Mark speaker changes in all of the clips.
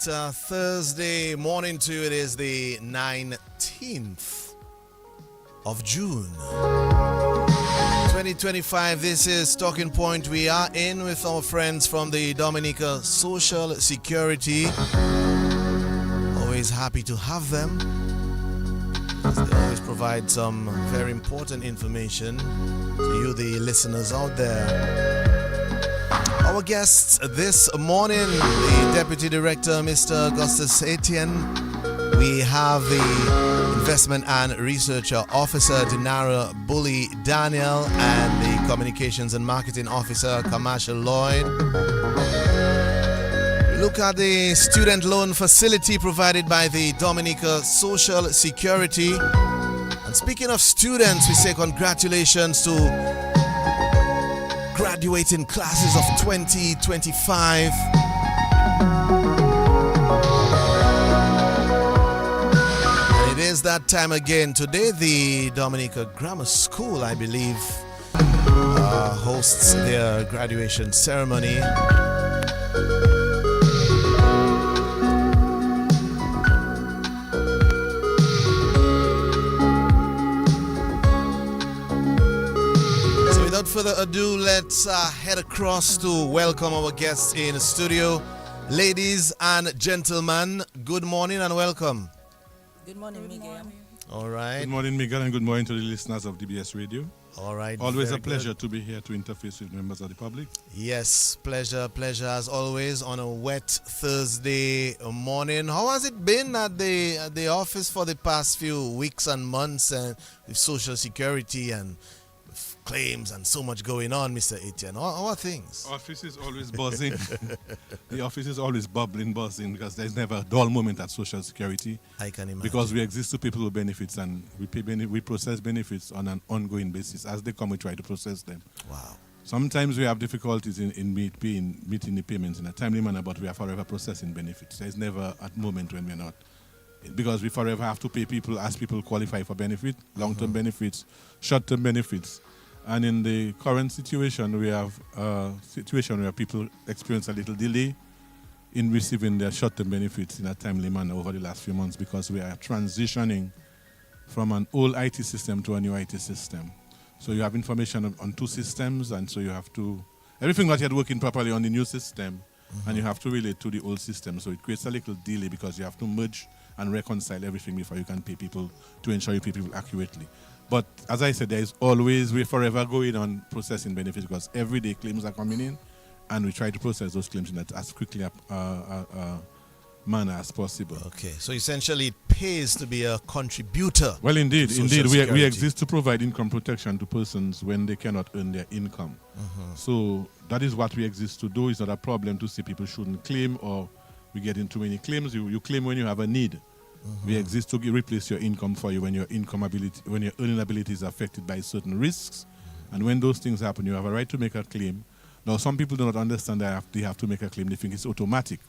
Speaker 1: Thursday morning to you. It is the 19th of June 2025. This is Talking Point. We are in with our friends from the Dominica Social Security. Always happy to have them, as they always provide some very important information to you, the listeners out there. Our guests this morning, the Deputy Director, Mr. Augustus Etienne. We have the Investment and Research Officer, Dinara Bully Daniel, and the Communications and Marketing Officer, Kamasha Lloyd. We look at the student loan facility provided by the Dominica Social Security. And speaking of students, we say congratulations to graduating classes of 2025. And it is that time again. Today, the Dominica Grammar School, I believe, hosts their graduation ceremony. Without further ado, let's head across to welcome our guests in the studio. Ladies and gentlemen, good morning and welcome.
Speaker 2: Good morning, Miguel.
Speaker 1: All right.
Speaker 3: Good morning, Miguel, and good morning to the listeners of DBS Radio.
Speaker 1: All right.
Speaker 3: Always a pleasure to be here to interface with members of the public.
Speaker 1: Yes, pleasure as always on a wet Thursday morning. How has it been at the office for the past few weeks and months, and with Social Security and claims and so much going on, Mr. Etienne? How are things?
Speaker 3: Office is always buzzing. The office is always bubbling, buzzing, because there's never a dull moment at Social Security.
Speaker 1: I can imagine.
Speaker 3: Because we exist to people with benefits, and we process benefits on an ongoing basis. As they come, we try to process them.
Speaker 1: Wow.
Speaker 3: Sometimes we have difficulties in meeting the payments in a timely manner, but we are forever processing benefits. There's never a moment when we're not. Because we forever have to pay people as people qualify for benefit, long-term benefits, short-term benefits. And in the current situation, we have a situation where people experience a little delay in receiving their short-term benefits in a timely manner over the last few months, because we are transitioning from an old IT system to a new IT system. So you have information on two systems, and so you have to, everything that you had working properly on the new system, and you have to relate to the old system. So it creates a little delay because you have to merge and reconcile everything before you can pay people, to ensure you pay people accurately. But as I said, we're forever going on processing benefits, because every day claims are coming in, and we try to process those claims in as quickly a manner as possible.
Speaker 1: Okay, so essentially it pays to be a contributor.
Speaker 3: Well, indeed.
Speaker 1: We
Speaker 3: We exist to provide income protection to persons when they cannot earn their income. So that is what we exist to do. It's not a problem to say people shouldn't claim, or we get in too many claims. You claim when you have a need. We exist to replace your income for you when your earning ability is affected by certain risks. And when those things happen, you have a right to make a claim. Now, some people do not understand that they have to make a claim. They think it's automatic.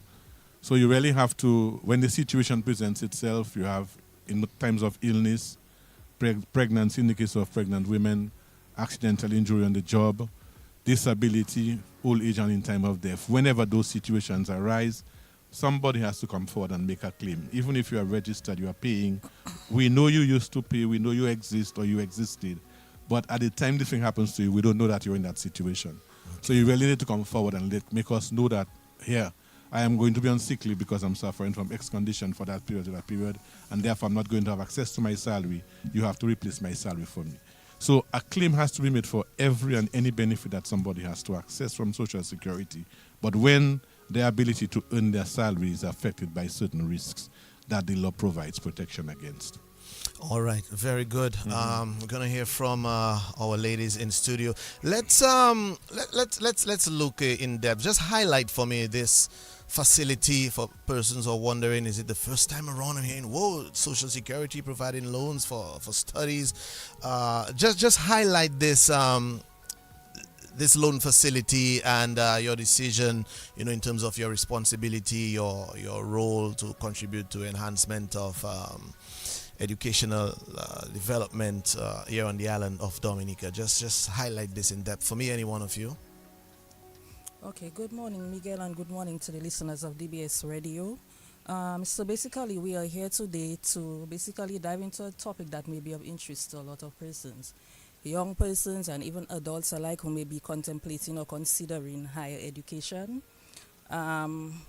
Speaker 3: So you really have to, when the situation presents itself, you have, in times of illness, pregnancy, in the case of pregnant women, accidental injury on the job, disability, old age, and in time of death. Whenever those situations arise, somebody has to come forward and make a claim. Even if you are registered, you are paying. We know you used to pay, we know you exist or you existed. But at the time this thing happens to you, we don't know that you're in that situation. Okay. So you really need to come forward and make us know that, here, I am going to be on sick leave because I'm suffering from X condition for that period, and therefore I'm not going to have access to my salary. You have to replace my salary for me. So a claim has to be made for every and any benefit that somebody has to access from Social Security. But when their ability to earn their salary is affected by certain risks that the law provides protection against.
Speaker 1: All right, very good. We're gonna hear from our ladies in studio. Let's look in depth. Just highlight for me this facility for persons who are wondering, is it the first time around I'm hearing, whoa, Social Security providing loans for studies? Just highlight this this loan facility and your decision, in terms of your responsibility, your role to contribute to enhancement of educational development here on the island of Dominica. Just highlight this in depth for me, any one of you.
Speaker 2: Okay, good morning, Miguel, and good morning to the listeners of DBS Radio. So basically, we are here today to basically dive into a topic that may be of interest to a lot of persons, young persons and even adults alike who may be contemplating or considering higher education.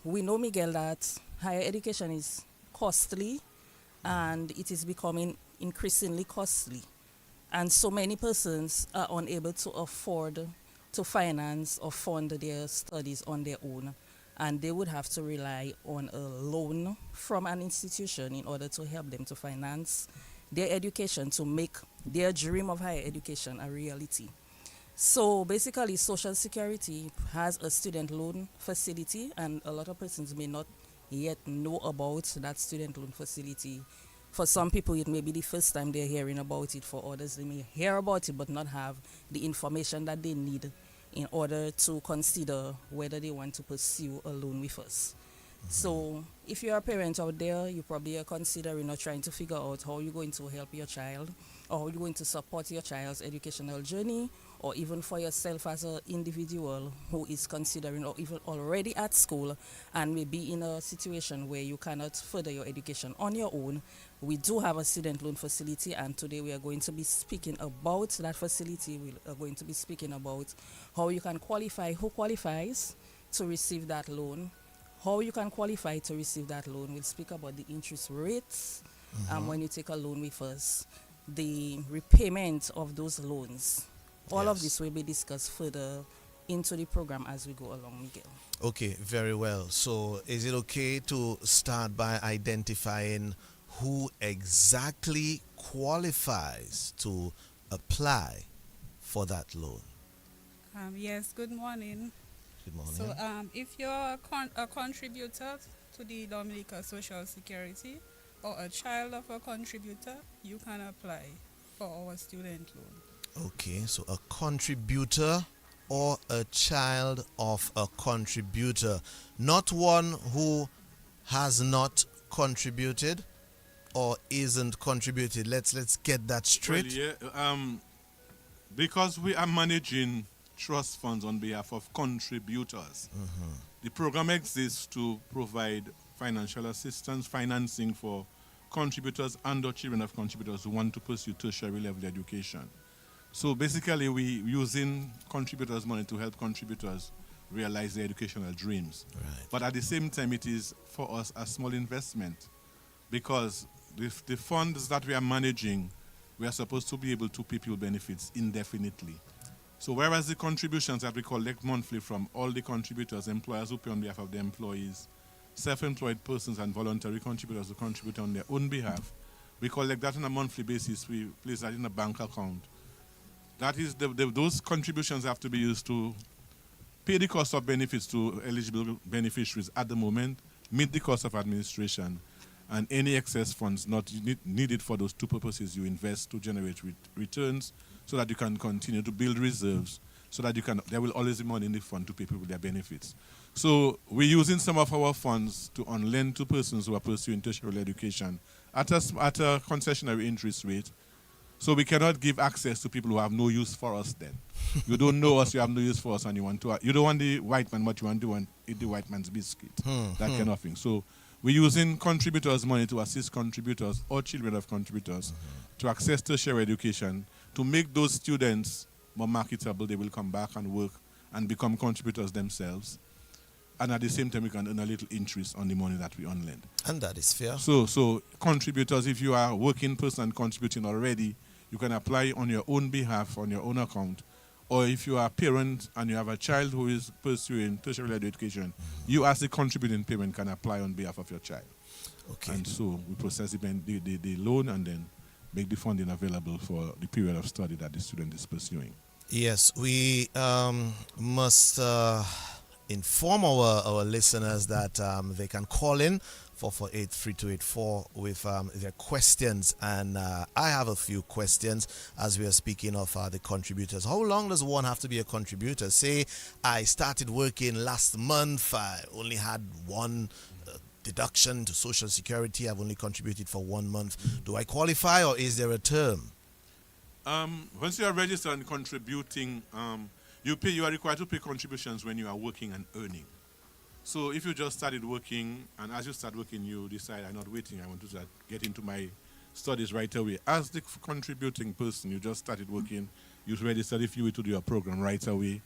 Speaker 2: We know, Miguel, that higher education is costly and it is becoming increasingly costly. And so many persons are unable to afford to finance or fund their studies on their own. And they would have to rely on a loan from an institution in order to help them to finance their education, to make their dream of higher education a reality. So basically, Social Security has a student loan facility, and a lot of persons may not yet know about that student loan facility. For some people, it may be the first time they're hearing about it. For others, they may hear about it but not have the information that they need in order to consider whether they want to pursue a loan with us. So if you're a parent out there, you probably are considering or trying to figure out how you're going to help your child or how you're going to support your child's educational journey, or even for yourself as an individual who is considering or even already at school and may be in a situation where you cannot further your education on your own. We do have a student loan facility, and today we are going to be speaking about that facility. We are going to be speaking about how you can qualify, who qualifies to receive that loan, how you can qualify to receive that loan. We'll speak about the interest rates when you take a loan with us, the repayment of those loans. All of
Speaker 1: Yes.
Speaker 2: this will be discussed further into the program as we go along, Miguel.
Speaker 1: Okay, very well. So, is it okay to start by identifying who exactly qualifies to apply for that loan?
Speaker 4: Yes, good morning.
Speaker 1: Good morning.
Speaker 4: So, if you're a contributor to the Dominica Social Security or a child of a contributor, you can apply for our student loan.
Speaker 1: Okay, so a contributor or a child of a contributor, not one who has not contributed or isn't contributed. Let's get that straight.
Speaker 3: Well, because we are managing trust funds on behalf of contributors, the program exists to provide financial assistance, financing for contributors and or children of contributors who want to pursue tertiary level education. So basically, we using contributors' money to help contributors realize their educational dreams.
Speaker 1: Right.
Speaker 3: But at the same time, it is for us a small investment because the funds that we are managing, we are supposed to be able to pay people benefits indefinitely. So whereas the contributions that we collect monthly from all the contributors, employers who pay on behalf of their employees, self-employed persons and voluntary contributors who contribute on their own behalf, we collect that on a monthly basis. We place that in a bank account. That is, those contributions have to be used to pay the cost of benefits to eligible beneficiaries at the moment, meet the cost of administration, and any excess funds not needed for those two purposes you invest to generate returns so that you can continue to build reserves so that there will always be money in the fund to pay people their benefits. So we're using some of our funds to lend to persons who are pursuing tertiary education at a concessionary interest rate. So we cannot give access to people who have no use for us then. You don't know us, you have no use for us, and you don't want the white man, but you want to eat the white man's biscuit. That kind of thing. So we're using contributors' money to assist contributors or children of contributors to access tertiary education, to make those students more marketable. They will come back and work and become contributors themselves. And at the same time, we can earn a little interest on the money that we lend.
Speaker 1: And that is fair.
Speaker 3: So contributors, if you are a working person and contributing already, you can apply on your own behalf, on your own account. Or if you are a parent and you have a child who is pursuing tertiary education, you as a contributing parent can apply on behalf of your child.
Speaker 1: Okay.
Speaker 3: And so we process the loan and then make the funding available for the period of study that the student is pursuing.
Speaker 1: Yes, we must inform our listeners that they can call in 448-3284 with their questions. And I have a few questions as we are speaking of the contributors. How long does one have to be a contributor? Say I started working last month, I only had one deduction to Social Security, I've only contributed for 1 month. Do I qualify, or is there a term?
Speaker 3: Once you are registered and contributing, you are required to pay contributions when you are working and earning. So if you just started working, and as you start working, you decide, I'm not waiting, I want to start get into my studies right away. As the contributing person, you just started working, you registered if you were to do your program right away,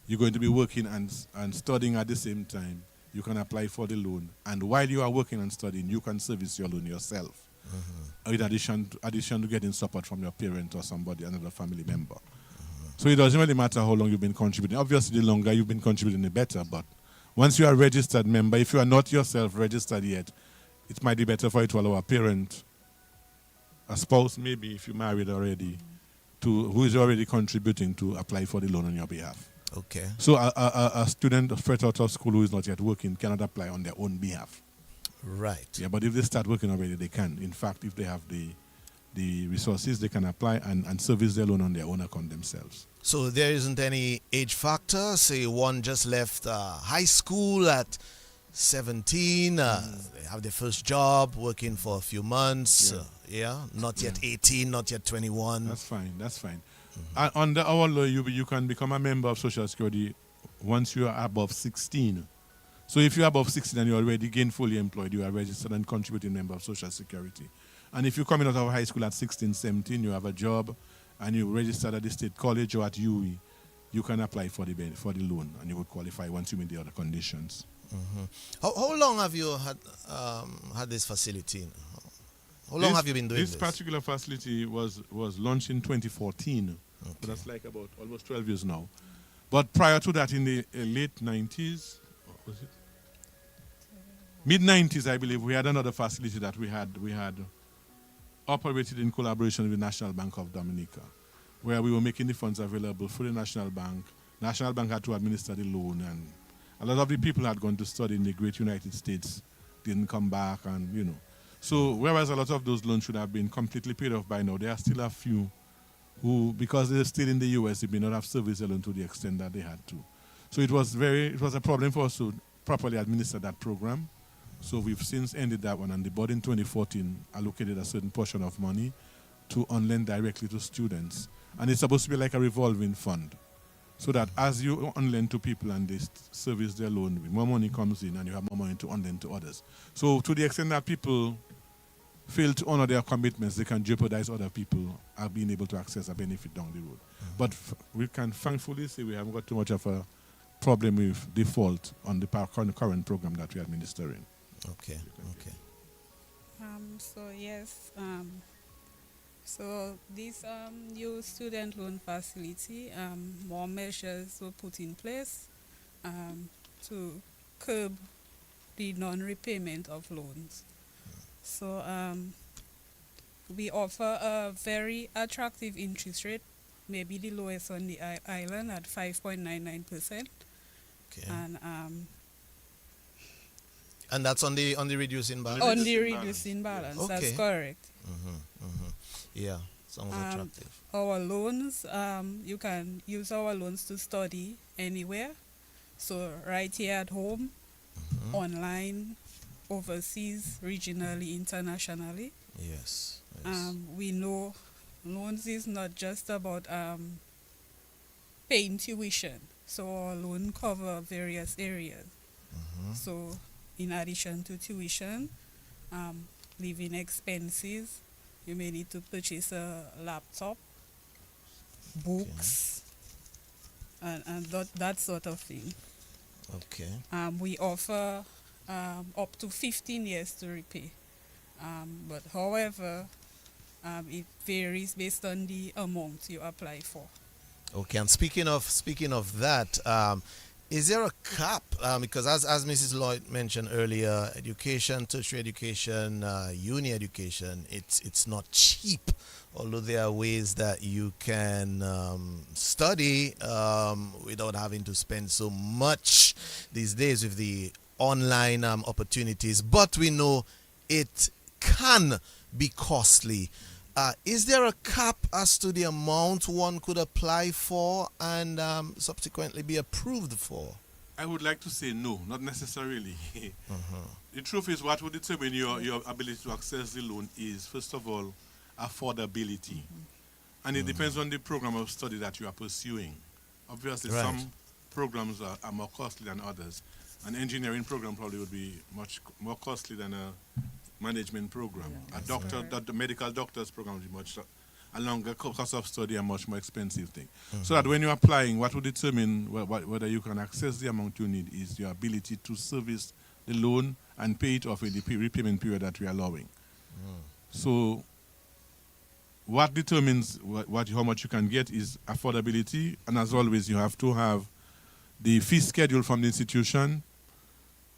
Speaker 3: you're going to be working and studying at the same time. You can apply for the loan. And while you are working and studying, you can service your loan yourself. In addition to getting support from your parent or somebody, another family member. So it doesn't really matter how long you've been contributing. Obviously, the longer you've been contributing, the better. But once you are a registered member, if you are not yourself registered yet, it might be better for you to allow a parent, a spouse maybe, if you're married already, who is already contributing to apply for the loan on your behalf.
Speaker 1: Okay.
Speaker 3: So a student fresh out of school who is not yet working cannot apply on their own behalf.
Speaker 1: Right.
Speaker 3: Yeah, but if they start working already, they can. In fact, if they have the resources, they can apply and service their loan on their own account themselves.
Speaker 1: So there isn't any age factor. Say one just left high school at 17, they have their first job, working for a few months. Not yet 18, not yet 21.
Speaker 3: That's fine. Under our law, you can become a member of Social Security once you are above 16. So if you're above 16 and you're already gainfully employed, you are registered and contributing member of Social Security. And if you're coming out of high school at 16, 17, you have a job, and you registered at the state college or at UE, you can apply for the loan, and you would qualify once you meet the other conditions.
Speaker 1: How long have you had this facility? How long have you been doing this?
Speaker 3: This particular facility was launched in 2014. Okay. So that's like about almost 12 years now. But prior to that, in the late 90s, was it? Mid-90s, I believe, we had another facility that we had operated in collaboration with the National Bank of Dominica, where we were making the funds available for the National Bank. National Bank had to administer the loan, and a lot of the people had gone to study in the great United States, didn't come back, and So whereas a lot of those loans should have been completely paid off by now, there are still a few who, because they're still in the US, they may not have serviced their loan to the extent that they had to. So it was a problem for us to properly administer that program. So we've since ended that one, and the board in 2014 allocated a certain portion of money to on-lend directly to students. And it's supposed to be like a revolving fund, so that as you on-lend to people and they service their loan, more money comes in and you have more money to on-lend to others. So to the extent that people fail to honor their commitments, they can jeopardize other people being able to access a benefit down the road. But we can thankfully say we haven't got too much of a problem with default on the current program that we're administering.
Speaker 1: Okay.
Speaker 4: So this new student loan facility, more measures were put in place to curb the non-repayment of loans. So we offer a very attractive interest rate, maybe the lowest on the island at 5.99%.
Speaker 1: Okay.
Speaker 4: And
Speaker 1: that's on the reducing balance?
Speaker 4: On the reducing balance,
Speaker 1: okay.
Speaker 4: That's correct.
Speaker 1: Yeah, sounds attractive.
Speaker 4: Our loans, you can use our loans to study anywhere. So right here at home, online, overseas, regionally, internationally.
Speaker 1: Yes.
Speaker 4: We know loans is not just about paying tuition. So our loan cover various areas. So in addition to tuition, living expenses, you may need to purchase a laptop, books, and that sort of thing.
Speaker 1: Okay.
Speaker 4: We offer up to 15 years to repay. But however, it varies based on the amount you apply for.
Speaker 1: Okay, and speaking of that, is there a cap? Because as Mrs. Lloyd mentioned earlier, education, tertiary education, uni education, it's not cheap. Although there are ways that you can study without having to spend so much these days with the online opportunities. But we know it can be costly. Is there a cap as to the amount one could apply for and subsequently be approved for?
Speaker 3: I would like to say no, not necessarily. The truth is, what would determine your ability to access the loan is, first of all, affordability. And it depends on the program of study that you are pursuing. Obviously,
Speaker 1: right.
Speaker 3: Some programs are more costly than others. An engineering program probably would be much more costly than a management program.
Speaker 2: Yeah,
Speaker 3: A
Speaker 2: that's
Speaker 3: doctor,
Speaker 2: correct.
Speaker 3: the medical doctor's program would be much a longer cost of study and much more expensive thing. So that when you're applying, what will determine whether you can access the amount you need is your ability to service the loan and pay it off in the repayment period that we are allowing. So what determines how much you can get is affordability, and as always, you have to have the fee schedule from the institution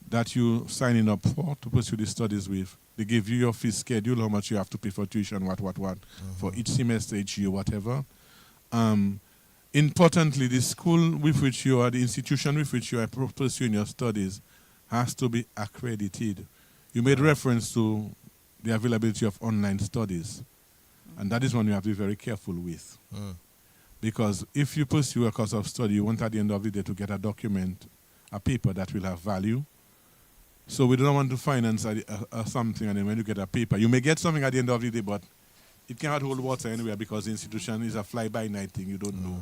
Speaker 3: that you signing up for to pursue the studies with. They give you your fee schedule, how much you have to pay for tuition, what, for each semester, each year, whatever. Importantly, the school with which you are, the institution with which you are pursuing your studies has to be accredited. You made reference to the availability of online studies, and that is one you have to be very careful with. Because if you pursue a course of study, you want at the end of the day to get a document, a paper that will have value. So we don't want to finance something, and then when you get a paper, you may get something at the end of the day, but it cannot hold water anywhere because the institution is a fly-by-night thing, you don't know,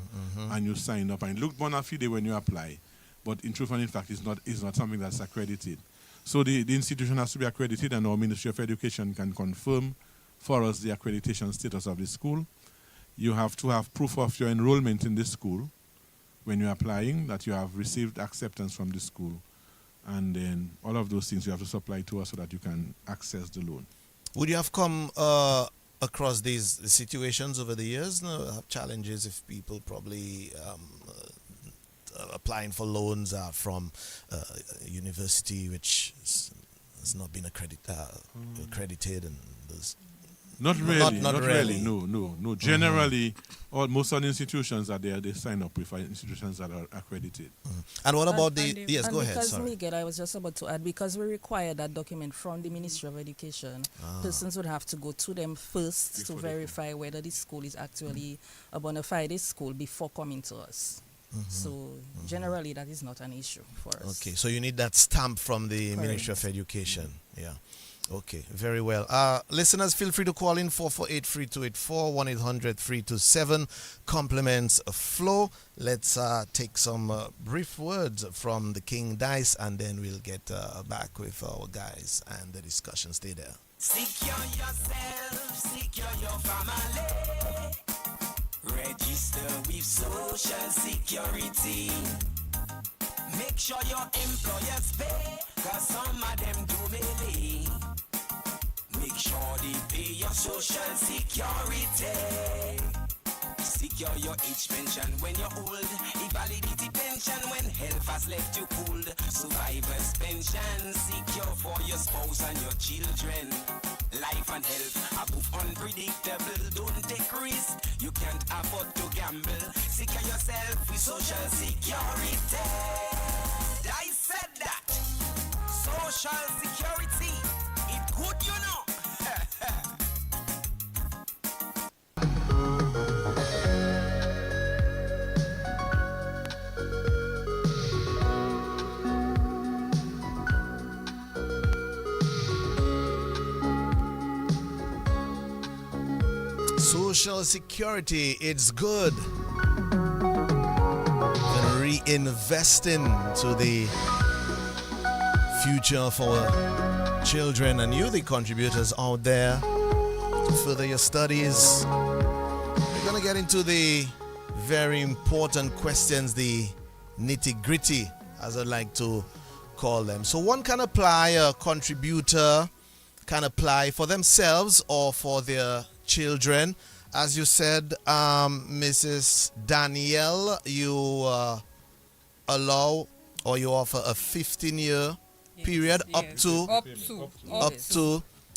Speaker 3: and you sign up. And it looked bona fide when you apply, but in truth and in fact, it's not something that's accredited. So the institution has to be accredited, and our Ministry of Education can confirm for us the accreditation status of the school. You have to have proof of your enrollment in the school when you're applying, that you have received acceptance from the school. And then all of those things you have to supply to us so that you can access the loan.
Speaker 1: Would you have come across these situations over the years? No, have challenges if people probably applying for loans from university which has not been accredited, and there's
Speaker 3: Not really.
Speaker 1: Not really.
Speaker 3: No. Generally, most of the institutions are there, they sign up with institutions that are accredited.
Speaker 1: And what about
Speaker 4: and
Speaker 1: yes,
Speaker 2: And
Speaker 1: go ahead,
Speaker 2: because,
Speaker 1: sorry.
Speaker 2: Miguel, I was just about to add, because we require that document from the Ministry of Education, persons would have to go to them first
Speaker 3: Before
Speaker 2: to
Speaker 3: they
Speaker 2: verify whether the school is actually a bona fide school before coming to us. So generally, that is not an issue for us.
Speaker 1: Okay, so you need that stamp from the Ministry of Education. Yeah. Okay, very well. Listeners, feel free to call in 448-3284, 1-800-327. Compliments flow. Let's take some brief words from the King Dice, and then we'll get back with our guys and the discussion. Stay there.
Speaker 5: Secure yourself, secure your family. Register with Social Security. Make sure your employers pay, cause some of them do melee. Make sure they pay your Social Security. Secure your age pension when you're old. Invalidity pension when health has left you cold. Survivor's pension, secure for your spouse and your children. Life and health, above unpredictable. Don't take risk, you can't afford to gamble. Secure yourself with Social Security. I said that. Social Security, it good, you know.
Speaker 1: Social Security, it's good. And reinvesting to the future of our children and you, the contributors out there, to further your studies. We're going to get into the very important questions, the nitty-gritty, as I like to call them. So one can apply, a contributor can apply for themselves or for their children. As you said, Mrs. Danielle, you allow or you offer a 15-year period up to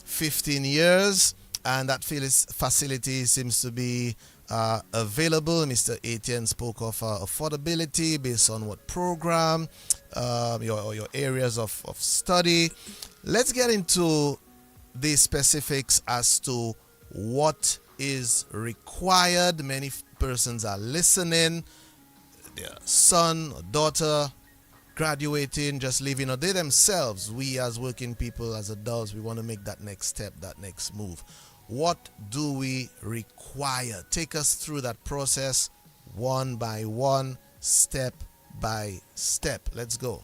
Speaker 1: 15 years, and that facility seems to be available. Mr. Etienne spoke of affordability based on what program, your areas of study. Let's get into the specifics as to what is required. Many persons are listening, their son or daughter graduating, just leaving, or they themselves, we as working people, as adults, we want to make that next step, that next move. What do we require? Take us through that process one by one, step by step. Let's go.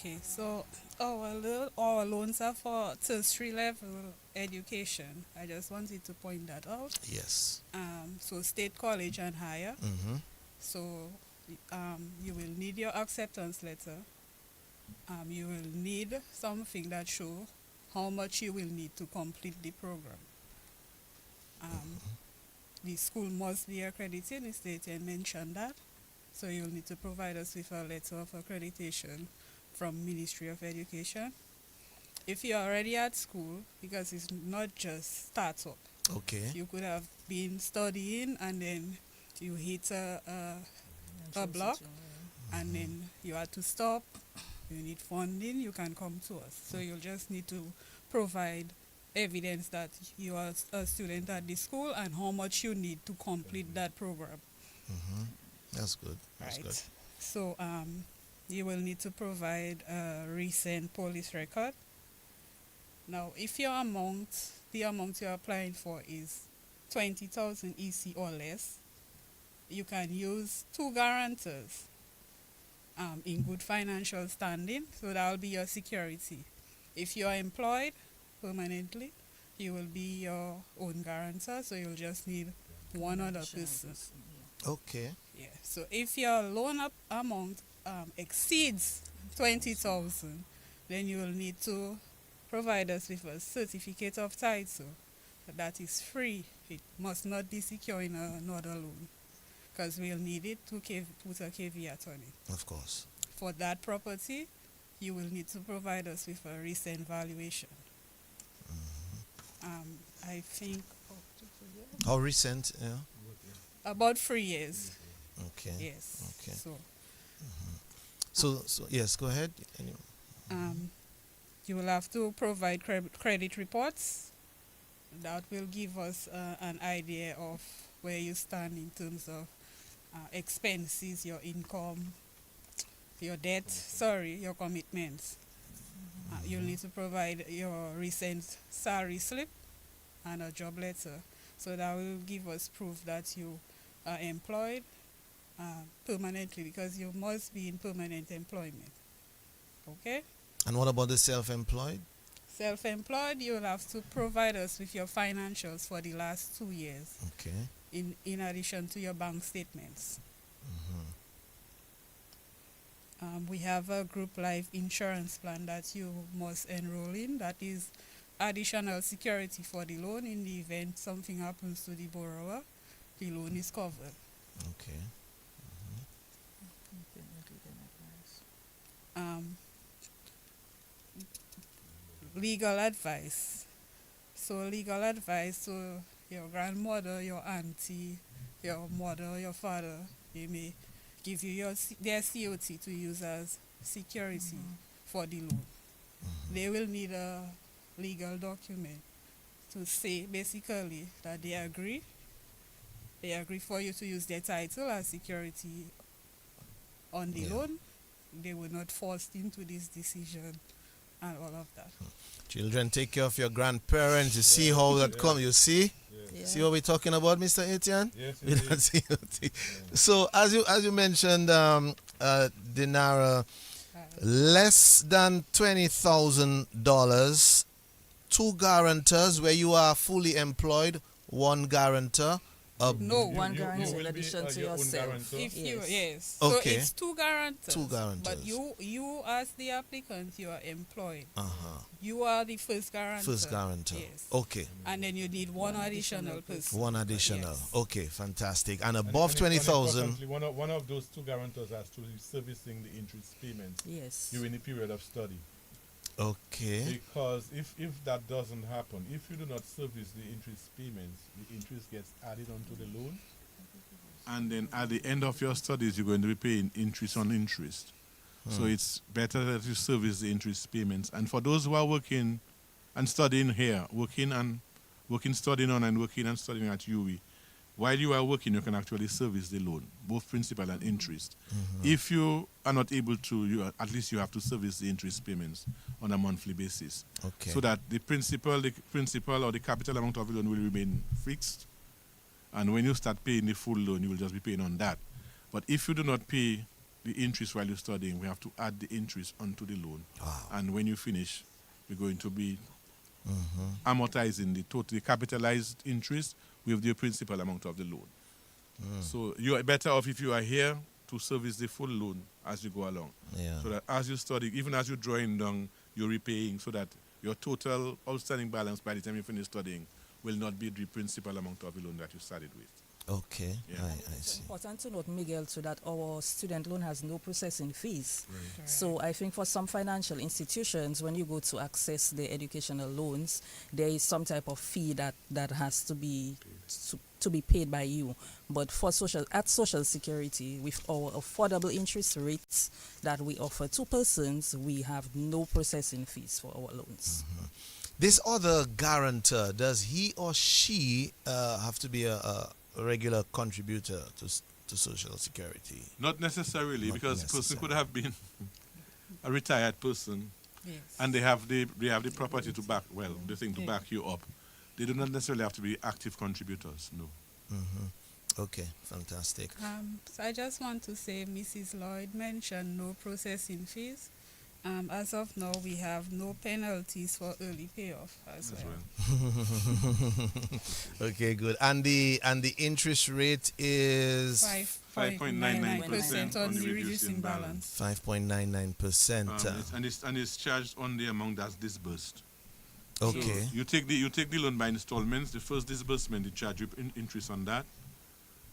Speaker 4: Okay, so our loans are for tertiary level education. I just wanted to point that out.
Speaker 1: Yes.
Speaker 4: So state college and higher.
Speaker 1: Mm-hmm.
Speaker 4: So you will need your acceptance letter. You will need something that show how much you will need to complete the program. The school must be accredited. The state mentioned that. So you'll need to provide us with a letter of accreditation from Ministry of Education. If you're already at school, because it's not just startup,
Speaker 1: Okay.
Speaker 4: you could have been studying and then you hit a block and then you had to stop. You need funding, you can come to us. So you'll just need to provide evidence that you are a student at the school and how much you need to complete that program.
Speaker 1: Mm-hmm. That's good. That's
Speaker 4: Right.
Speaker 1: good.
Speaker 4: So you will need to provide a recent police record. Now, if your the amount you're applying for is 20,000 EC or less, you can use 2 guarantors in good financial standing, so that will be your security. If you're employed permanently, you will be your own guarantor, so you'll just need one other person.
Speaker 1: Okay.
Speaker 4: Yeah. So if your loan amount exceeds 20,000, then you will need to provide us with a certificate of title that is free. It must not be secure in another loan, because we'll need it to put a caveat on it.
Speaker 1: Of course.
Speaker 4: For that property, you will need to provide us with a recent valuation. I think
Speaker 1: How recent? Yeah.
Speaker 4: about 3 years.
Speaker 1: Okay.
Speaker 4: Yes.
Speaker 1: Okay.
Speaker 4: So
Speaker 1: So yes. Go ahead.
Speaker 4: you will have to provide credit reports. That will give us an idea of where you stand in terms of expenses, your income, your debt, your commitments. You'll need to provide your recent salary slip and a job letter. So that will give us proof that you are employed permanently, because you must be in permanent employment. Okay?
Speaker 1: And what about the self-employed?
Speaker 4: Self-employed, you'll have to provide us with your financials for the last 2 years,
Speaker 1: Okay.
Speaker 4: in addition to your bank statements. We have a group life insurance plan that you must enroll in. That is additional security for the loan. In the event something happens to the borrower, the loan is covered.
Speaker 1: Okay.
Speaker 4: Legal advice. So legal advice, so your grandmother, your auntie, your mother, your father, they may give you their COT to use as security for the loan. They will need a legal document to say basically that they agree for you to use their title as security on the loan. They were not forced into this decision and all of that.
Speaker 1: Children, take care of your grandparents. You see how that come. You see?
Speaker 2: Yeah.
Speaker 1: See what we're talking about, Mr. Etienne?
Speaker 3: Yes,
Speaker 1: With
Speaker 3: indeed.
Speaker 1: that COT. So as you mentioned, Dinara, less than $20,000, 2 guarantors where you are fully employed, 1 guarantor.
Speaker 4: No,
Speaker 2: One guarantee in
Speaker 3: will be,
Speaker 2: addition to
Speaker 3: your own
Speaker 2: yourself.
Speaker 3: guarantor.
Speaker 4: if you
Speaker 2: Yes.
Speaker 1: Okay.
Speaker 4: So it's 2 guarantors.
Speaker 1: 2 guarantors.
Speaker 4: But you as the applicant, you are employed.
Speaker 1: Uh-huh.
Speaker 4: You are the first guarantor.
Speaker 1: First guarantor.
Speaker 4: Yes.
Speaker 1: Okay.
Speaker 4: And then you need one additional person.
Speaker 1: 1 additional.
Speaker 4: Yes.
Speaker 1: Okay, fantastic. And
Speaker 3: And-
Speaker 1: above
Speaker 3: and
Speaker 1: 20,000.
Speaker 3: importantly, one of those 2 guarantors has to be servicing the interest payments
Speaker 2: Yes.
Speaker 3: during the period of study.
Speaker 1: Okay.
Speaker 3: Because if that doesn't happen, if you do not service the interest payments, the interest gets added onto the loan. And then at the end of your studies, you're going to be paying interest on interest. So it's better that you service the interest payments. And for those who are working and studying here, studying on and working and studying at UWI, while you are working, you can actually service the loan, both principal and interest. If you are not able to, at least you have to service the interest payments on a monthly basis.
Speaker 1: Okay.
Speaker 3: So that the principal or the capital amount of the loan will remain fixed. And when you start paying the full loan, you will just be paying on that. But if you do not pay the interest while you're studying. We have to add the interest onto the loan.
Speaker 1: Wow.
Speaker 3: And when you finish, we're going to be amortizing the totally capitalized interest with the principal amount of the loan. So you are better off if you are here to service the full loan as you go along.
Speaker 1: Yeah.
Speaker 3: So that as you study, even as you're drawing down, you're repaying so that your total outstanding balance by the time you finish studying will not be the principal amount of the loan that you started with.
Speaker 1: Okay.
Speaker 3: Yeah.
Speaker 1: I
Speaker 2: It's
Speaker 1: see.
Speaker 2: important to note, Miguel, so that our student loan has no processing fees.
Speaker 3: Right.
Speaker 2: So I think for some financial institutions, when you go to access the educational loans, there is some type of fee that has to be paid by you. But for Social Security, with our affordable interest rates that we offer to persons, we have no processing fees for our loans.
Speaker 1: This other guarantor, does he or she have to be a regular contributor to Social Security?
Speaker 3: Not necessarily,
Speaker 1: Not
Speaker 3: because the person
Speaker 1: necessarily.
Speaker 3: could have been a retired person
Speaker 4: Yes.
Speaker 3: and they have the property to back, well, the thing to back you up. They do not necessarily have to be active contributors, no.
Speaker 1: Okay, fantastic.
Speaker 4: So I just want to say Mrs. Lloyd mentioned no processing fees. As of now, we have no penalties for early payoff as well.
Speaker 1: Okay, good. And the interest rate is
Speaker 3: 5.99%
Speaker 4: on the reducing balance.
Speaker 1: 5.99%.
Speaker 3: And it's charged on the amount that's disbursed.
Speaker 1: Okay.
Speaker 3: So you take the loan by installments. The first disbursement, they charge you interest on that.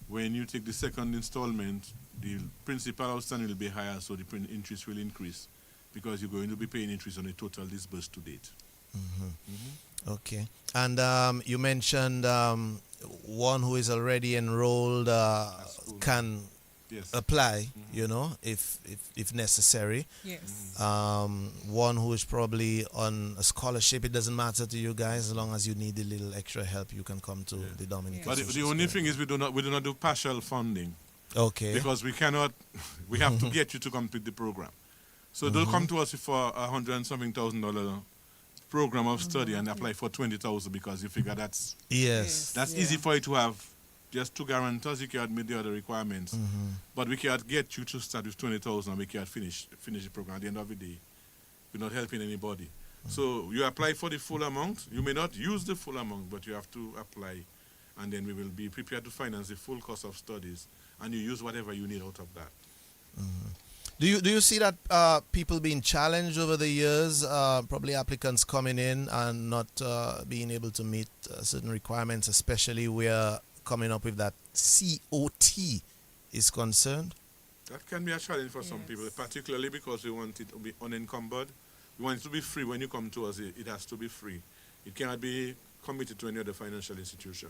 Speaker 3: When you take the second installment, the principal outstanding will be higher, so the interest will increase because you're going to be paying interest on the total disbursed to date.
Speaker 1: Okay. And you mentioned one who is already enrolled can
Speaker 3: Yes.
Speaker 1: apply, if necessary.
Speaker 4: Yes.
Speaker 1: One who is probably on a scholarship, it doesn't matter to you guys. As long as you need a little extra help, you can come to the Dominica.
Speaker 3: But the
Speaker 1: Social
Speaker 3: only
Speaker 1: Security.
Speaker 3: thing is we do not do partial funding
Speaker 1: Okay.
Speaker 3: because we have to get you to complete the program. So they'll come to us for $100,000 program of study and apply for 20,000 because you figure that's
Speaker 1: Yes.
Speaker 3: easy for you to have just two guarantors. You can't meet the other requirements, but we can't get you to start with 20,000 and we can't finish the program. At the end of the day, we're not helping anybody. So you apply for the full amount. You may not use the full amount, but you have to apply, and then we will be prepared to finance the full cost of studies, and you use whatever you need out of that.
Speaker 1: Do you see that people being challenged over the years, probably applicants coming in and not being able to meet certain requirements, especially where coming up with that COT is concerned?
Speaker 3: That can be a challenge for some people, particularly because we want it to be unencumbered. We want it to be free. When you come to us, it has to be free. It cannot be committed to any other financial institution.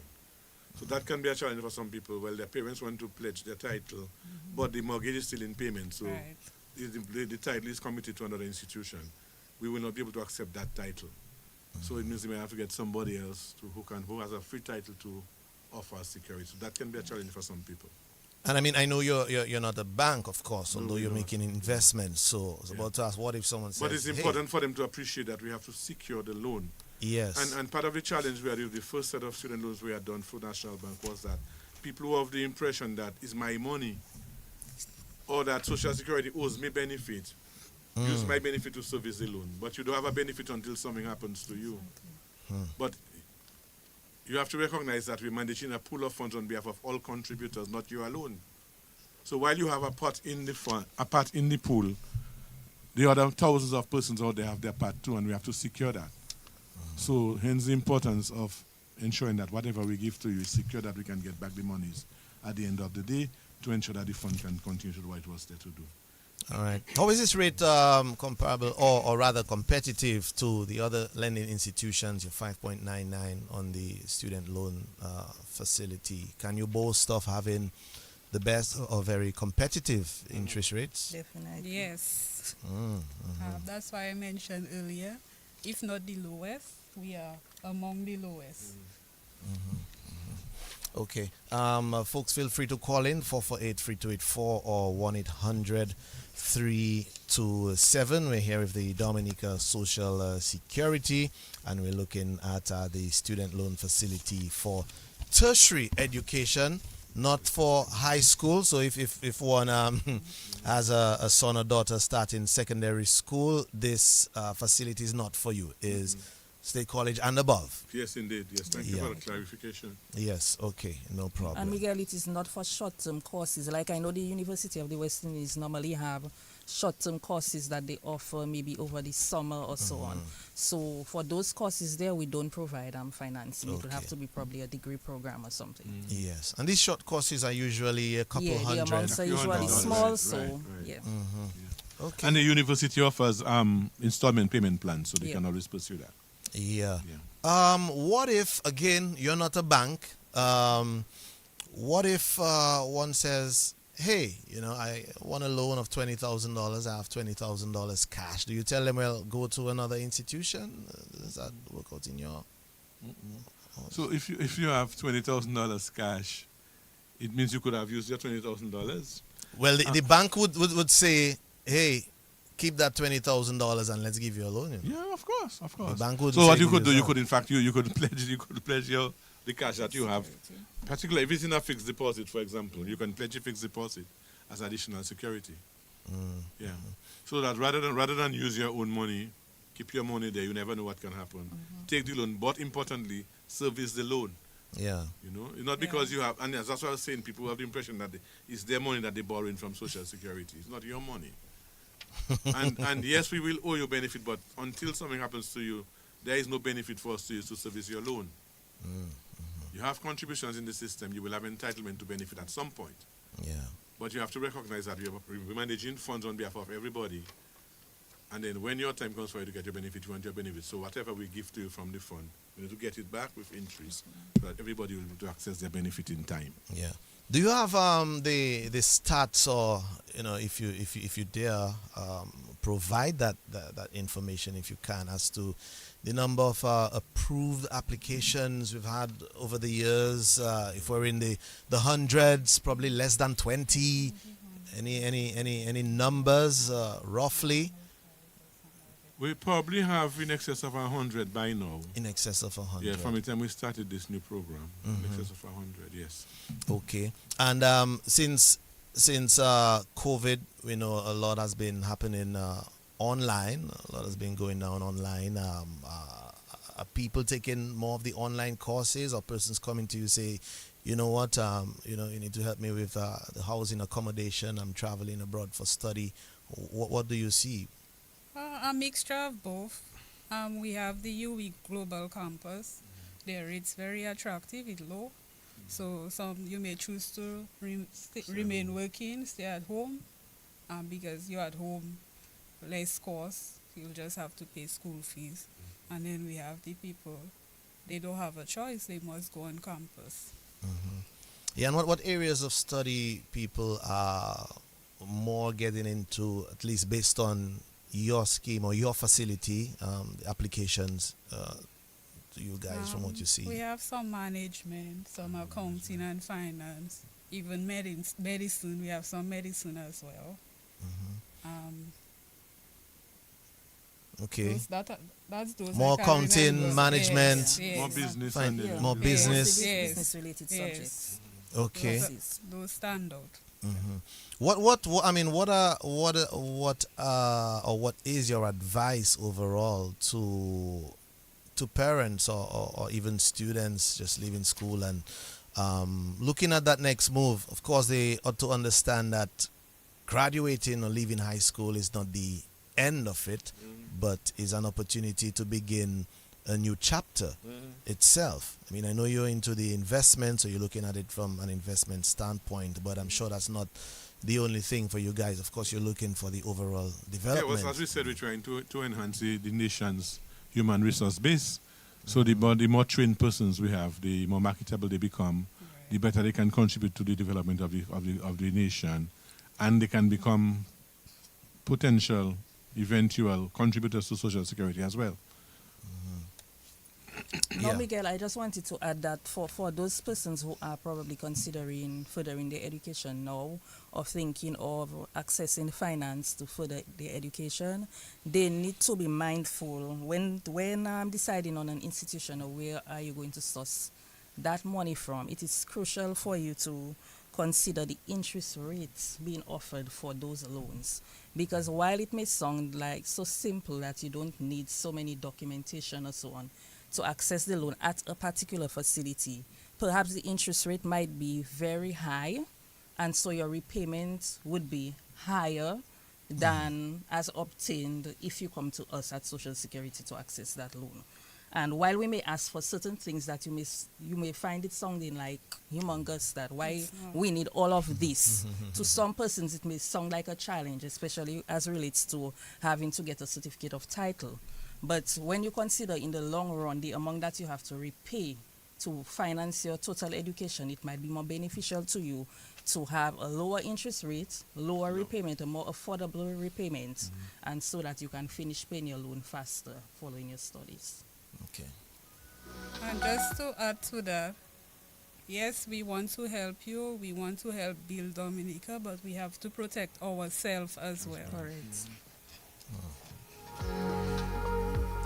Speaker 3: So that can be a challenge for some people. Well, their parents want to pledge their title, but the mortgage is still in payment. So
Speaker 4: Right.
Speaker 3: the title is committed to another institution. We will not be able to accept that title. So it means we may have to get somebody else who has a free title to offer us security. So that can be a challenge for some people.
Speaker 1: And I mean, I know you're not a bank, of course,
Speaker 3: No,
Speaker 1: although
Speaker 3: we're
Speaker 1: you're
Speaker 3: not.
Speaker 1: making investments. So I was about to ask, what if someone says,
Speaker 3: But it's
Speaker 1: "Hey,
Speaker 3: important for them to appreciate that we have to secure the loan.
Speaker 1: yes,
Speaker 3: And part of the challenge we had with the first set of student loans we had done through National Bank was that people who have the impression that it's my money or that Social Security owes me benefit, use my benefit to service the loan. But you don't have a benefit until something happens to you. But you have to recognize that we're managing a pool of funds on behalf of all contributors, not you alone. So while you have a part in the fund, a part in the pool, the other thousands of persons out there have their part too, and we have to secure that. So hence the importance of ensuring that whatever we give to you is secure, that we can get back the monies at the end of the day to ensure that the fund can continue to do what it was there to do.
Speaker 1: all right. How is this rate comparable or rather competitive to the other lending institutions, your 5.99 on the student loan facility? Can you boast of having the best or very competitive interest rates?
Speaker 2: Definitely.
Speaker 4: Yes. That's why I mentioned earlier, if not the lowest, we are among the lowest.
Speaker 1: Okay. Folks, feel free to call in 448-3284 or 1-800-327. We're here with the Dominica Social Security, and we're looking at the student loan facility for tertiary education. not for high school. So if one has a son or daughter starting secondary school, this facility is not for you. Is state college and above.
Speaker 3: Yes, indeed. Yes, thank you
Speaker 1: Yeah.
Speaker 3: for the clarification.
Speaker 1: Yes. Okay. No problem.
Speaker 2: And Miguel, it is not for short-term courses. Like I know the University of the West Indies normally have short-term courses that they offer maybe over the summer or so on. So for those courses there, we don't provide financing. It would have
Speaker 1: Okay.
Speaker 2: to be probably a degree program or something.
Speaker 1: Yes. And these short courses are usually a couple
Speaker 2: Yeah, the
Speaker 1: hundred.
Speaker 2: amounts are
Speaker 3: Few
Speaker 2: usually
Speaker 3: $100,
Speaker 2: small,
Speaker 3: right,
Speaker 2: so
Speaker 3: right.
Speaker 2: yeah.
Speaker 1: Okay.
Speaker 3: And the university offers installment payment plans, so they
Speaker 2: Yeah.
Speaker 3: can always pursue that.
Speaker 1: Yeah.
Speaker 3: Yeah.
Speaker 1: What if again you're not a bank? What if one says, "Hey, I want a loan of $20,000. I have $20,000 cash." Do you tell them, "Well, go to another institution"? Does that work out in your?
Speaker 3: So if you have $20,000 cash, it means you could have used your $20,000.
Speaker 1: Well, the bank would say, "Hey, keep that $20,000 and let's give you a loan."
Speaker 3: Yeah, of course, of course.
Speaker 1: bank would
Speaker 3: So what
Speaker 1: say
Speaker 3: you could do, you
Speaker 1: yourself.
Speaker 3: could in fact you could pledge the cash that you have, particularly if it's in a fixed deposit, for example, you can pledge a fixed deposit as additional security. Yeah. So that rather than use your own money, keep your money there. You never know what can happen. Take the loan, but importantly, service the loan.
Speaker 1: Yeah.
Speaker 3: It's not because you have, and that's what I was saying. People have the impression that it's their money that they're borrowing from Social Security. It's not your money. and yes, we will owe you benefit, but until something happens to you, there is no benefit for us to use to service your loan. You have contributions in the system. You will have entitlement to benefit at some point.
Speaker 1: Yeah.
Speaker 3: But you have to recognize that we're managing funds on behalf of everybody. And then when your time comes for you to get your benefit, you want your benefit. So whatever we give to you from the fund, we need to get it back with interest so that everybody will be able to access their benefit in time.
Speaker 1: Yeah. Do you have the stats, or if you dare provide that information, if you can, as to the number of approved applications we've had over the years? If we're in the hundreds, probably less than 20. Any numbers roughly?
Speaker 3: We probably have in excess of 100 by now.
Speaker 1: In excess of 100.
Speaker 3: Yeah, from the time we started this new program, in excess of 100, yes.
Speaker 1: Okay. And since COVID, we know a lot has been happening online. A lot has been going down online. Are people taking more of the online courses, or persons coming to you say, "You know what, you need to help me with the housing accommodation. I'm traveling abroad for study." What do you see?
Speaker 4: A mixture of both. We have the UE Global Campus. Their rate's very attractive, it's low. So you may choose to remain working, stay at home, because you're at home, less cost. You'll just have to pay school fees. And then we have the people, they don't have a choice, they must go on campus.
Speaker 1: Yeah, and what areas of study people are more getting into, at least based on your scheme or your facility, the applications to you guys, from what you see?
Speaker 4: We have some management, some accounting and finance, even medicine. We have some medicine as well.
Speaker 1: Okay.
Speaker 4: That's those
Speaker 1: More
Speaker 4: I can
Speaker 1: accounting,
Speaker 4: remember.
Speaker 1: management,
Speaker 4: Yes,
Speaker 3: More
Speaker 4: yes.
Speaker 3: business
Speaker 1: Fine.
Speaker 3: and then
Speaker 1: More business.
Speaker 4: Yes.
Speaker 2: Business-related
Speaker 4: Yes.
Speaker 2: subjects.
Speaker 1: Okay.
Speaker 4: Those stand out.
Speaker 1: What I mean, what is your advice overall to parents or even students just leaving school and looking at that next move? Of course, they ought to understand that graduating or leaving high school is not the end of it, but is an opportunity to begin a new chapter itself. I mean, I know you're into the investment, so you're looking at it from an investment standpoint, but I'm sure that's not the only thing for you guys. Of course, you're looking for the overall
Speaker 3: Yeah,
Speaker 1: development.
Speaker 3: well, as we said, we're trying to enhance the nation's human resource base. So the more trained persons we have, the more marketable they become, the better they can contribute to the development of the nation, and they can become potential, eventual contributors to Social Security as well.
Speaker 2: Now,
Speaker 1: Yeah.
Speaker 2: Miguel, I just wanted to add that for those persons who are probably considering furthering their education now, or thinking of accessing finance to further their education, they need to be mindful when deciding on an institution or where are you going to source that money from, it is crucial for you to consider the interest rates being offered for those loans. Because while it may sound like so simple that you don't need so many documentation or so on to access the loan at a particular facility, perhaps the interest rate might be very high, and so your repayment would be higher than as obtained if you come to us at Social Security to access that loan. And while we may ask for certain things that you may find it sounding like humongous, that why we need all of this, to some persons it may sound like a challenge, especially as relates to having to get a certificate of title. But when you consider in the long run the amount that you have to repay to finance your total education, it might be more beneficial to you to have a lower interest rate, lower repayment, a more affordable repayment, and so that you can finish paying your loan faster following your studies.
Speaker 1: Okay.
Speaker 4: And just to add to that, yes, we want to help you, we want to help build Dominica, but we have to protect ourselves as well.
Speaker 2: Correct.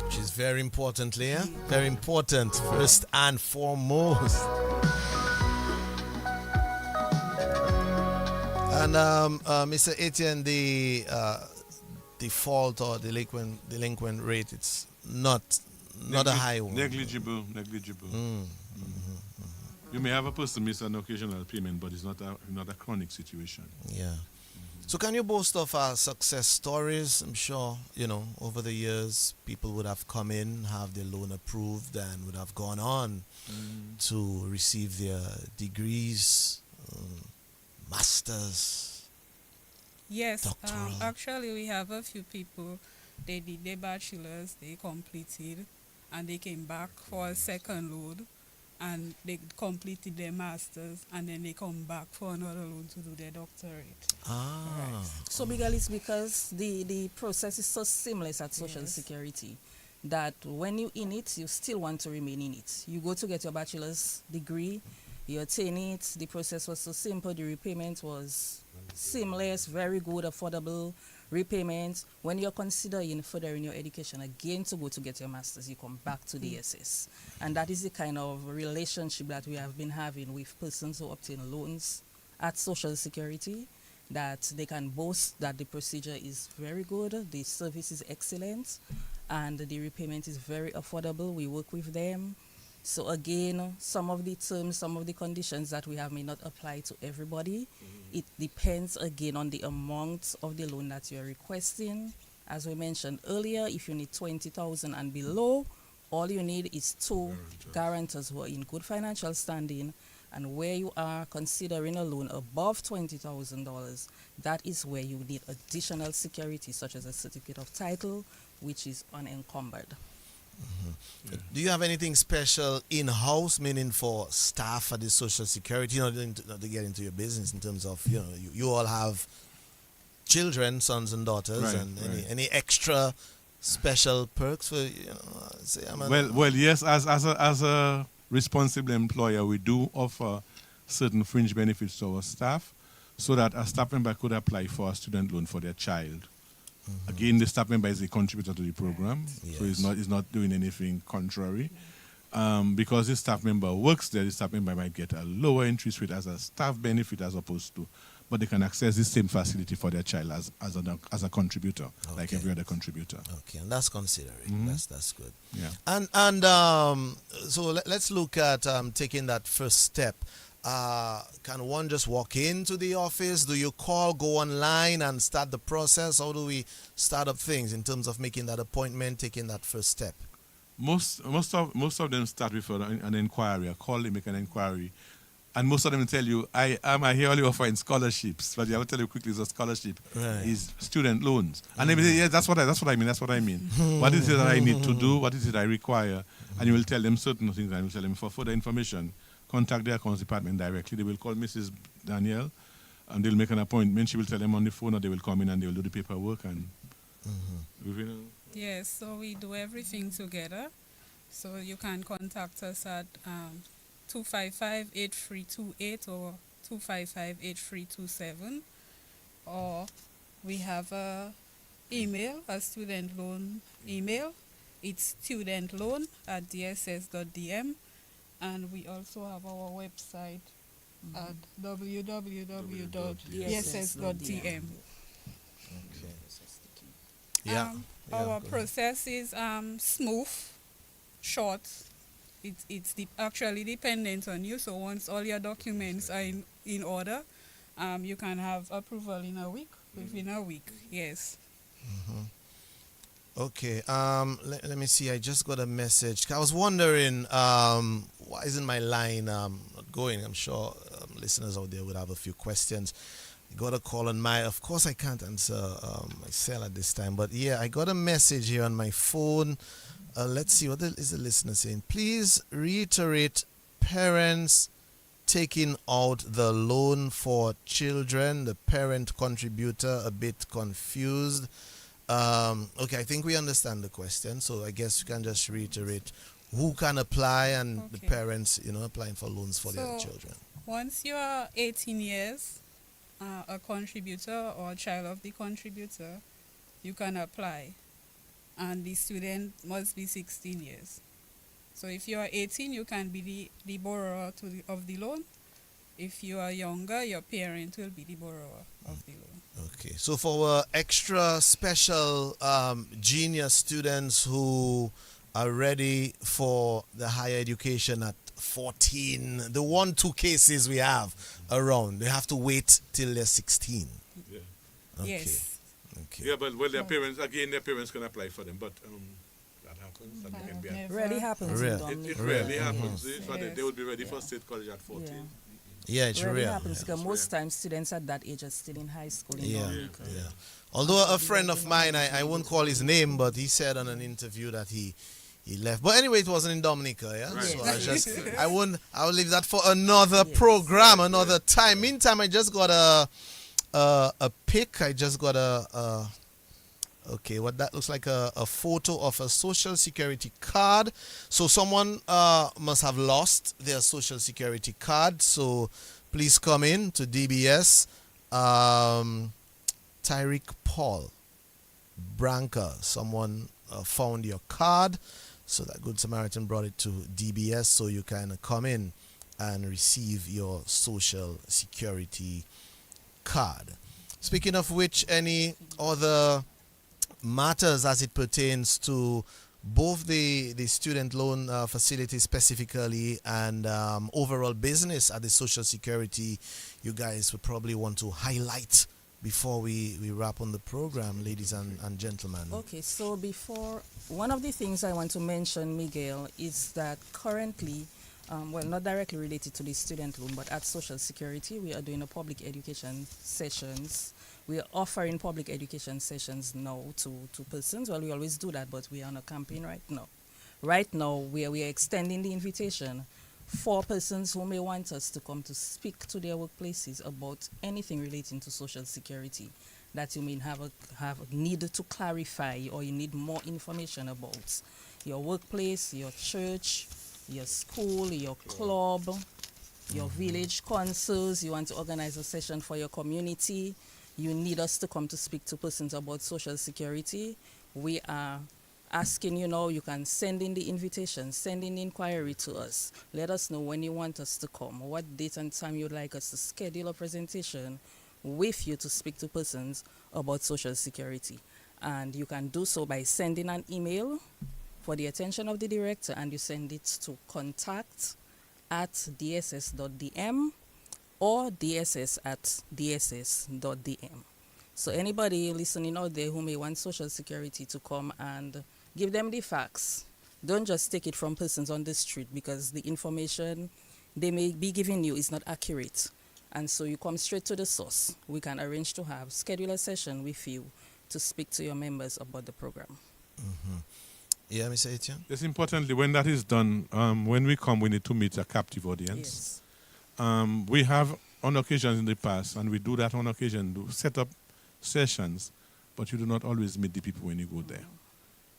Speaker 1: Which is very important, Leah. Very important, first and foremost. And Mr. Etienne, the default or delinquent rate, it's not a high one.
Speaker 3: Negligible. You may have a person miss an occasional payment, but it's not a chronic situation.
Speaker 1: Yeah. So can you boast of success stories? I'm sure, over the years, people would have come in, have their loan approved, and would have gone on to receive their degrees, masters.
Speaker 4: Yes,
Speaker 1: Doctoral.
Speaker 4: actually we have a few people, they did their bachelor's, they completed, and they came back for a second loan, and they completed their masters, and then they come back for another loan to do their doctorate.
Speaker 2: So it's because the process is so seamless at Social Security that when you in it, you still want to remain in it. You go to get your bachelor's degree, you attain it, the process was so simple, the repayment was seamless, very good, affordable repayment. When you're considering furthering your education again to go to get your master's, you come back to the SS. And that is the kind of relationship that we have been having with persons who obtain loans at Social Security, that they can boast that the procedure is very good, the service is excellent, and the repayment is very affordable. We work with them. So again, some of the terms, some of the conditions that we have may not apply to everybody. It depends again on the amount of the loan that you're requesting. As we mentioned earlier, if you need 20,000 and below, all you need is two guarantors who are in good financial standing. And where you are considering a loan above $20,000, that is where you need additional security, such as a certificate of title, which is unencumbered.
Speaker 1: Do you have anything special in-house, meaning for staff at the Social Security? Not to get into your business in terms of, you all have children, sons and daughters,
Speaker 3: Right,
Speaker 1: and
Speaker 3: right.
Speaker 1: any extra special perks for, say,
Speaker 3: Well, yes, as a responsible employer, we do offer certain fringe benefits to our staff so that a staff member could apply for a student loan for their child. Again, the staff member is a contributor to the program, so he's not doing anything contrary. Because the staff member works there, the staff member might get a lower interest rate as a staff benefit as opposed to, but they can access the same facility for their child as a contributor, like every other contributor.
Speaker 1: Okay, and that's considering. That's good.
Speaker 3: Yeah.
Speaker 1: And so let's look at taking that first step. Can one just walk into the office? Do you call, go online, and start the process? How do we start up things in terms of making that appointment, taking that first step?
Speaker 3: Most of them start with an inquiry, a call, they make an inquiry, and most of them tell you, I hear only offering scholarships, but I will tell you quickly, the scholarship is student loans, and they say, yeah, that's what I mean. What is it that I need to do? What is it I require? And you will tell them certain things, and you will tell them for further information, contact their accounts department directly. They will call Mrs. Danielle, and they'll make an appointment. She will tell them on the phone, or they will come in and they will do the paperwork. And
Speaker 4: Yes, so we do everything together. So you can contact us at 255-8328 or 255-8327. Or we have a student loan email. It's studentloan@dss.dm. And we also have our website at
Speaker 2: DSS.dm.
Speaker 4: www.dss.dm.
Speaker 1: Okay. Yeah. Yeah,
Speaker 4: Our
Speaker 1: go ahead.
Speaker 4: process is smooth, short. It's actually dependent on you. So once all your documents are in order, you can have approval in a week, within a week. Yes.
Speaker 1: Okay. Let me see. I just got a message. I was wondering, why isn't my line not going? I'm sure listeners out there would have a few questions. I got a call on my. Of course, I can't answer my cell at this time. But yeah, I got a message here on my phone. Let's see what is the listener saying. Please reiterate parents taking out the loan for children. The parent contributor a bit confused. Okay, I think we understand the question, so I guess you can just reiterate who can apply and the
Speaker 4: Okay.
Speaker 1: parents, applying for loans for their
Speaker 4: So
Speaker 1: children.
Speaker 4: once you are 18 years, a contributor or a child of the contributor, you can apply. And the student must be 16 years. So if you are 18, you can be the borrower of the loan. If you are younger, your parent will be the borrower of the loan.
Speaker 1: Okay, so for our extra special junior students who are ready for the higher education at 14, the 1-2 cases we have around, they have to wait till they're 16.
Speaker 3: Yeah.
Speaker 1: Okay.
Speaker 4: Yes.
Speaker 1: Okay.
Speaker 3: Yeah, but their parents can apply for them, but that happens. That can be.
Speaker 4: Never.
Speaker 2: Rarely happens
Speaker 1: Rare.
Speaker 2: in
Speaker 3: It
Speaker 2: Dominica.
Speaker 3: rarely happens.
Speaker 4: Yes.
Speaker 3: So they would be ready for state college at 14.
Speaker 2: Yeah.
Speaker 1: Yeah, it's
Speaker 2: Rarely
Speaker 1: rare.
Speaker 2: happens
Speaker 1: Yeah.
Speaker 2: because
Speaker 3: It's
Speaker 2: most times students at that age are still in high school in
Speaker 1: Yeah,
Speaker 2: Dominica.
Speaker 1: yeah. Although a friend of mine, I won't call his name, but he said on an interview that he left. But anyway, it wasn't in Dominica, yeah.
Speaker 3: Right.
Speaker 1: So I'll leave that for another program, another time. Meantime, I just got a pic. I just got what that looks like a photo of a social security card. So someone must have lost their social security card. So please come in to DBS. Tyreek Paul Branca, someone found your card, so that Good Samaritan brought it to DBS, so you can come in and receive your social security card. Speaking of which, any other matters as it pertains to both the student loan facility specifically and overall business at the social security, you guys would probably want to highlight before we wrap on the program, ladies and gentlemen?
Speaker 2: Okay, so before, one of the things I want to mention, Miguel, is that currently, not directly related to the student loan, but at Social Security, we are doing a public education sessions. We are offering public education sessions now to persons. Well, we always do that, but we are on a campaign right now. Right now, we are extending the invitation for persons who may want us to come to speak to their workplaces about anything relating to Social Security that you may have a need to clarify or you need more information about. Your workplace, your church, your school, your club, your village councils, you want to organize a session for your community, you need us to come to speak to persons about Social Security. We are asking, you can send in the invitation, send in the inquiry to us. Let us know when you want us to come, what date and time you'd like us to schedule a presentation with you to speak to persons about Social Security. And you can do so by sending an email for the attention of the director, and you send it to contact@dss.dm or dss@dss.dm. So anybody listening out there who may want Social Security to come and give them the facts. Don't just take it from persons on the street, because the information they may be giving you is not accurate. And so you come straight to the source. We can arrange to schedule a session with you to speak to your members about the program.
Speaker 1: Mm-hmm. Yeah, Mr. Etienne?
Speaker 3: Yes, importantly, when that is done, when we come, we need to meet a captive audience.
Speaker 2: Yes.
Speaker 3: We have on occasions in the past, and we do that on occasion, to set up sessions, but you do not always meet the people when you go there.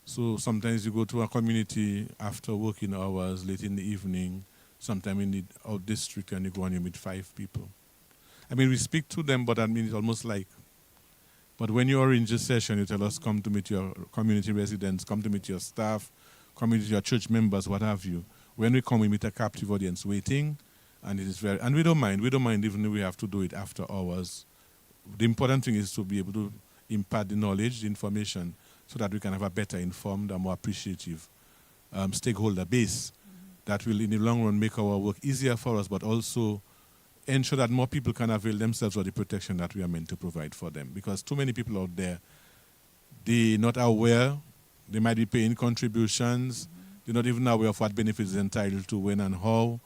Speaker 3: So sometimes you go to a community after working hours, late in the evening, sometime in the out district, and you go and you meet 5 people. I mean, we speak to them, but I mean, it's almost like, but when you arrange a session, you tell us, come to meet your community residents, come to meet your staff, come to meet your church members, what have you. when we come, we meet a captive audience waiting, and it is very, and we don't mind. We don't mind even if we have to do it after hours. The important thing is to be able to impart the knowledge, the information, so that we can have a better informed and more appreciative stakeholder base that will, in the long run, make our work easier for us, but also ensure that more people can avail themselves of the protection that we are meant to provide for them. Because too many people out there, they're not aware, they might be paying contributions, they're not even aware of what benefits they're entitled to, when and how.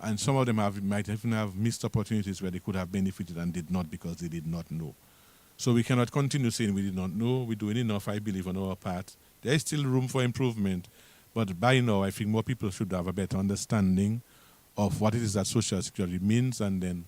Speaker 3: And some of them might even have missed opportunities where they could have benefited and did not because they did not know. So we cannot continue saying we did not know. We're doing enough, I believe, on our part. There is still room for improvement. But by now, I think more people should have a better understanding of what it is that Social Security means and then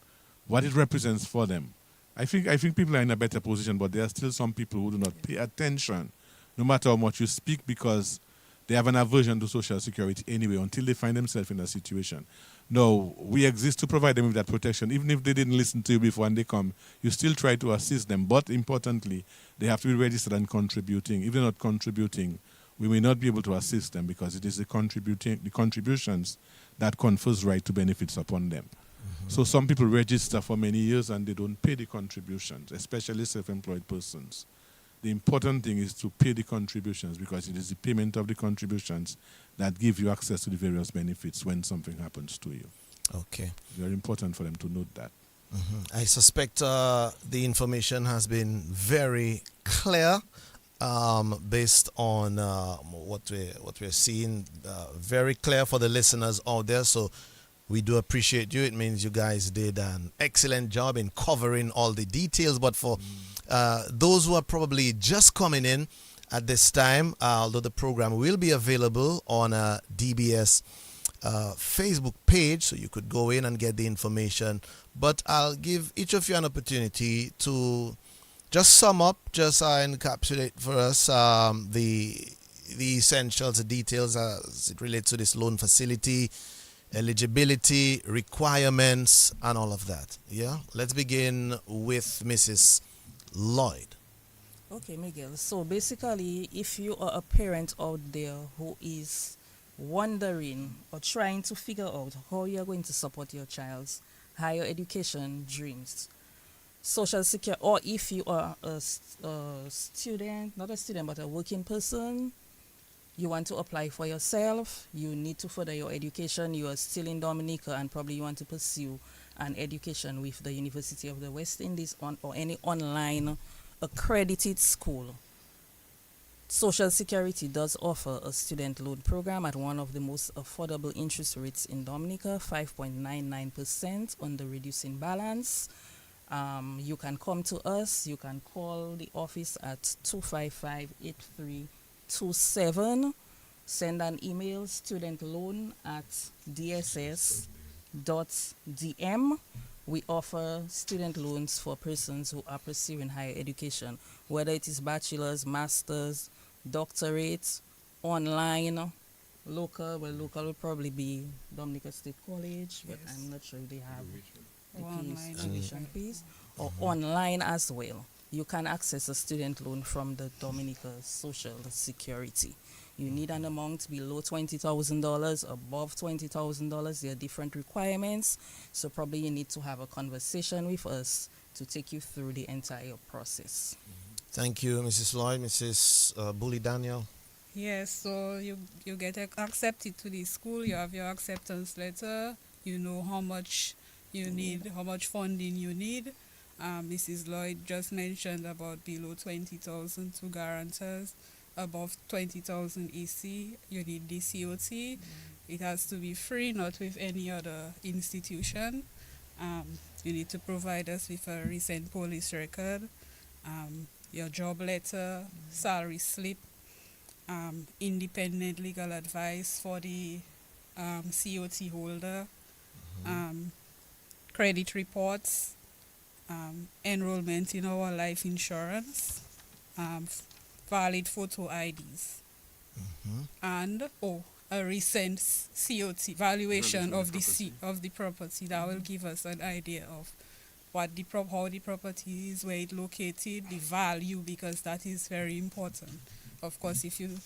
Speaker 3: what it represents for them. I think people are in a better position, but there are still some people who do not pay attention, no matter how much you speak, because they have an aversion to Social Security anyway until they find themselves in a situation. No, we exist to provide them with that protection. Even if they didn't listen to you before and they come, you still try to assist them. But importantly, they have to be registered and contributing. If they're not contributing, we may not be able to assist them because it is the contributions that confers right to benefits upon them. So some people register for many years and they don't pay the contributions, especially self-employed persons. The important thing is to pay the contributions because it is the payment of the contributions that give you access to the various benefits when something happens to you.
Speaker 1: Okay.
Speaker 3: Very important for them to note that.
Speaker 1: I suspect the information has been very clear based on what we're seeing. Very clear for the listeners out there. So we do appreciate you. It means you guys did an excellent job in covering all the details. But for those who are probably just coming in at this time, although the program will be available on DBS Facebook page, so you could go in and get the information. But I'll give each of you an opportunity to just sum up, just encapsulate for us the essentials, the details as it relates to this loan facility, eligibility, requirements, and all of that. Yeah, let's begin with Mrs. Lloyd.
Speaker 2: Okay, Miguel. So basically, if you are a parent out there who is wondering or trying to figure out how you're going to support your child's higher education dreams, Social Security, or if you are a student, not a student, but a working person, you want to apply for yourself, you need to further your education, you are still in Dominica and probably you want to pursue an education with the University of the West Indies or any online accredited school. Social Security does offer a student loan program at one of the most affordable interest rates in Dominica, 5.99% on the reducing balance. You can come to us, you can call the office at 255-8327, send an email, studentloan@dss.dm. We offer student loans for persons who are pursuing higher education, whether it is bachelor's, master's, doctorate, online, local. Well, local will probably be Dominica State College, but
Speaker 4: Yes.
Speaker 2: I'm not sure if they have the
Speaker 4: Online.
Speaker 2: tuition fees, or online as well. You can access a student loan from the Dominica Social Security. You need an amount below $20,000, above $20,000. There are different requirements, so probably you need to have a conversation with us to take you through the entire process.
Speaker 1: Thank you, Mrs. Lloyd. Mrs. Bully Daniel.
Speaker 4: Yes, so you get accepted to the school, you have your acceptance letter, you know how much you need, how much funding you need. Mrs. Lloyd just mentioned about below 20,000 to guarantors, above 20,000 EC, you need the COT. It has to be free, not with any other institution. You need to provide us with a recent police record, your job letter, salary slip, independent legal advice for the COT holder, credit reports, enrollment in our life insurance, valid photo IDs, and a recent COT valuation of the property that will give us an idea of what how the property is, where it's located, the value, because that is very important. Of course, if you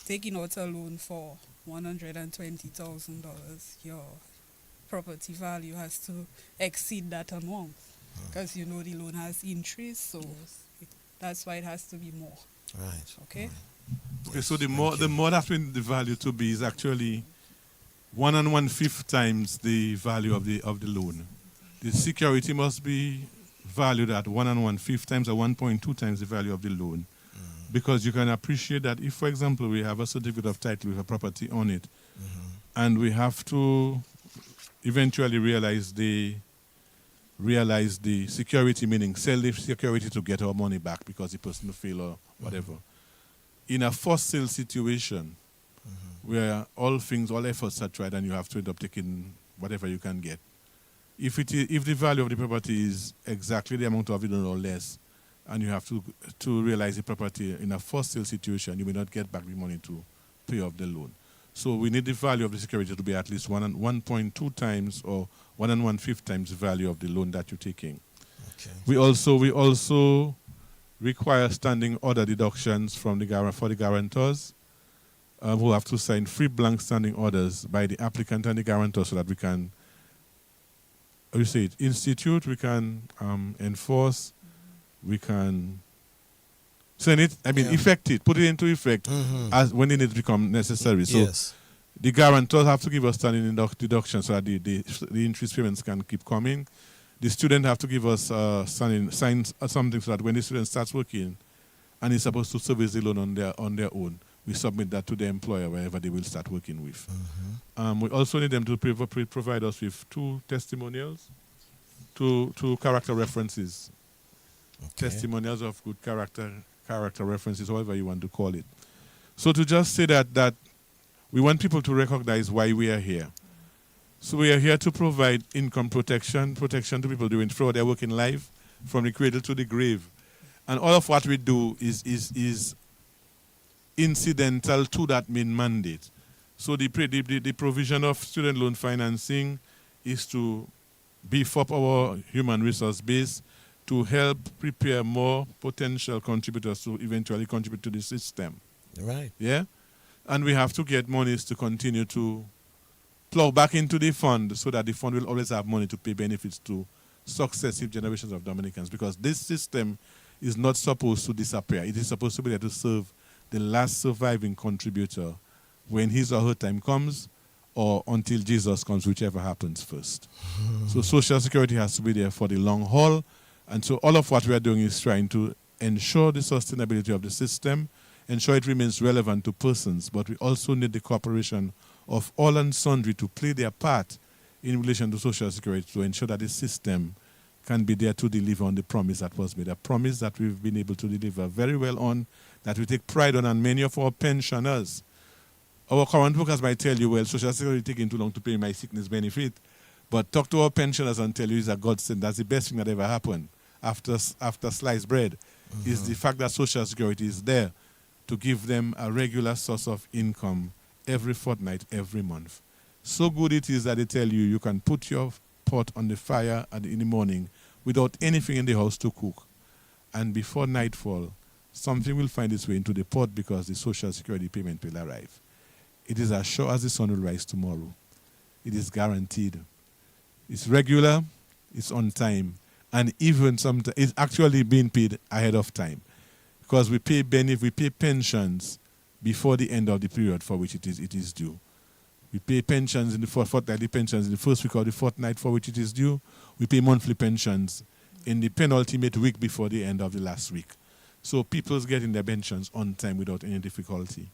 Speaker 4: taking out a loan for $120,000, your property value has to exceed that amount because the loan has interest, so that's why it has to be more.
Speaker 1: Right.
Speaker 4: Okay.
Speaker 3: Okay, so the more that the value to be is actually 1 1/5 times the value of the loan. The security must be valued at 1 1/5 times or 1.2 times the value of the loan. Because you can appreciate that if, for example, we have a certificate of title with a property on it, and we have to eventually realize the security, meaning sell the security to get our money back because the person failed or whatever. In a forced sale situation, where all efforts are tried and you have to end up taking whatever you can get, if the value of the property is exactly the amount of it or less, and you have to realize the property in a forced sale situation, you may not get back the money to pay off the loan. So we need the value of the security to be at least 1.2 times or 1 1/5 times the value of the loan that you're taking.
Speaker 1: Okay.
Speaker 3: We also require standing order deductions for the guarantors, who have to sign 3 blank standing orders by the applicant and the guarantor so that we can, institute, we can enforce, we can send it, effect it, put it into effect as when it become necessary. So
Speaker 1: Yes.
Speaker 3: the guarantors have to give us standing deductions so that the interest payments can keep coming. The student have to give us sign something so that when the student starts working and is supposed to service the loan on their own, we submit that to the employer wherever they will start working with. We also need them to provide us with 2 testimonials, 2 character references, testimonials of good character references, however you want to call it. So to just say that we want people to recognize why we are here. So we are here to provide income protection to people throughout their working life, from the cradle to the grave. And all of what we do is incidental to that main mandate. So the provision of student loan financing is to beef up our human resource base, to help prepare more potential contributors to eventually contribute to the system.
Speaker 1: Right.
Speaker 3: Yeah? And we have to get monies to continue to plow back into the fund so that the fund will always have money to pay benefits to successive generations of Dominicans, because this system is not supposed to disappear. It is supposed to be there to serve the last surviving contributor when his or her time comes, or until Jesus comes, whichever happens first. So Social Security has to be there for the long haul. And so all of what we are doing is trying to ensure the sustainability of the system, ensure it remains relevant to persons, but we also need the cooperation of all and sundry to play their part in relation to Social Security to ensure that the system can be there to deliver on the promise that was made, a promise that we've been able to deliver very well on, that we take pride on, and many of our pensioners. Our current workers might tell you, well, Social Security is taking too long to pay my sickness benefit, but talk to our pensioners and tell you it's a godsend. That's the best thing that ever happened after sliced bread, is the fact that Social Security is there to give them a regular source of income every fortnight, every month. So good it is that they tell you you can put your pot on the fire in the morning without anything in the house to cook. And before nightfall, something will find its way into the pot because the Social Security payment will arrive. It is as sure as the sun will rise tomorrow. It is guaranteed. It's regular, it's on time, and even sometimes it's actually being paid ahead of time, because we pay pensions before the end of the period for which it is due. We pay pensions in the fortnightly pensions in the first week of the fortnight for which it is due. We pay monthly pensions in the penultimate week before the end of the last week. So people's getting their pensions on time without any difficulty.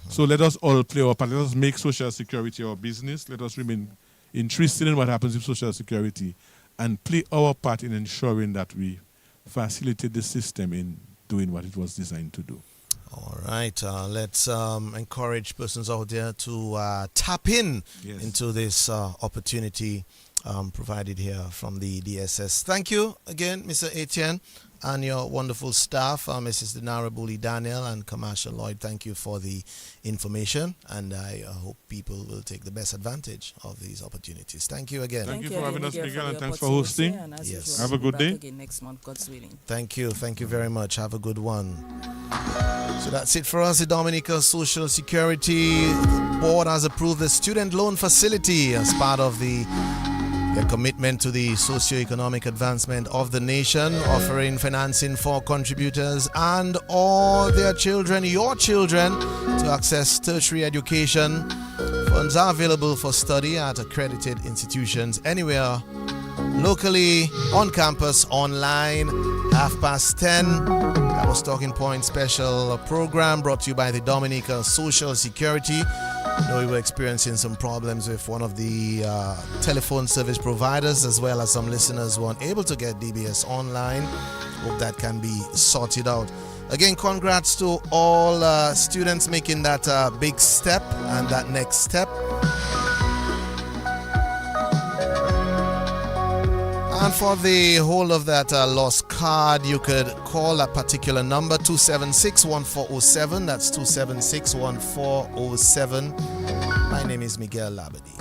Speaker 3: So let us all play our part. Let us make Social Security our business. Let us remain interested in what happens with Social Security and play our part in ensuring that we facilitate the system in doing what it was designed to do.
Speaker 1: All right. Let's encourage persons out there to tap in into this opportunity provided here from the DSS. Thank you again, Mr. Etienne, and your wonderful staff, Mrs. Denara Bully Daniel and Kamasha Lloyd. Thank you for the information, and I hope people will take the best advantage of these opportunities. Thank you again.
Speaker 3: Thank you for having us,
Speaker 2: Miguel,
Speaker 3: Miguel, and
Speaker 2: the
Speaker 3: thanks for
Speaker 2: opportunity,
Speaker 3: hosting.
Speaker 2: and as
Speaker 1: Yes.
Speaker 2: usual,
Speaker 3: Have a
Speaker 2: we'll
Speaker 3: good
Speaker 2: be
Speaker 3: day.
Speaker 2: back again next month, God's willing.
Speaker 1: Thank you very much. Have a good one. So that's it for us. The Dominica Social Security Board has approved the student loan facility as part of their commitment to the socio-economic advancement of the nation, offering financing for contributors and all their children, your children, to access tertiary education. Funds are available for study at accredited institutions anywhere, locally, on campus, online, 10:30. That was Talking Point special program brought to you by the Dominica Social Security. I know we were experiencing some problems with one of the telephone service providers, as well as some listeners who weren't able to get DBS online. Hope that can be sorted out. Again, congrats to all students making that big step and that next step. And for the whole of that lost card, you could call a particular number, 276-1407. That's 276-1407. My name is Miguel Labadie.